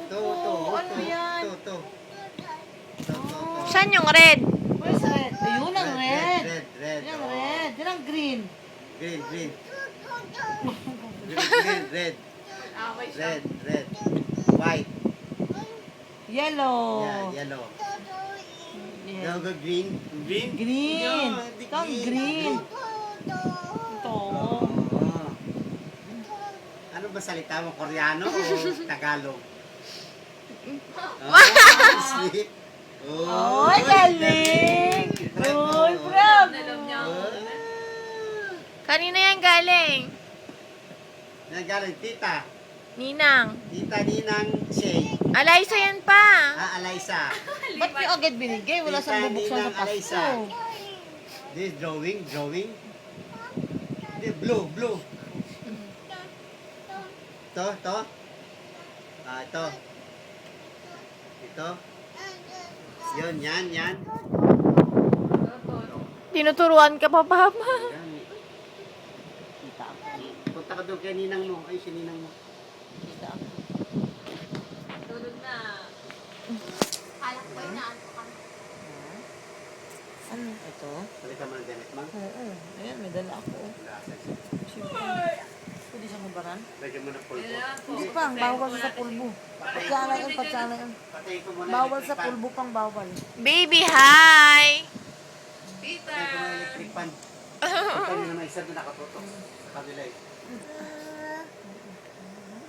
Ano yan? To. Saan yung red? Where's red? Ayun ang red. Red. Yan ang red. Yan ang green. Green. Red. White. Yellow. Yeah, yellow. Yeah. Go green. Green? Green. No, hindi Ito ang green. Ito. Ano ba salita mo? Koreano o Tagalog? Sweet. Oy, galing! Uy, bravo! Kanina yan galing? Nagaling, tita. Ninang. Tita Ninang Shay. Alaysa yan pa. Alaysa. Ba't niyo agad binigay? Wala sa bubuksan sa Ninang Alaysa. Pasko. This drawing. This blue. Ito. Ito. Yan. Tinuturuan ka pa, Papa. Yan. Punta ka doon kay Ninang mo. Ay, si Ninang mo. Tulog na. Alak ko na. Ano? Ito? Salita mo ng damit, Mang. Oo. Ayan, may dala ako. Lasa. Pwede siyang mabaran? Lagyan mo ng pulbo. Hindi pang, bawal sa pulbo. Patsana yun. Patayin ko muna. Bawal electric sa fan. pulbo pang bawal. Baby, hi! Patayin ko muna electric fan. Patayin mo naman isa doon nakatutok. Sa kabila eh.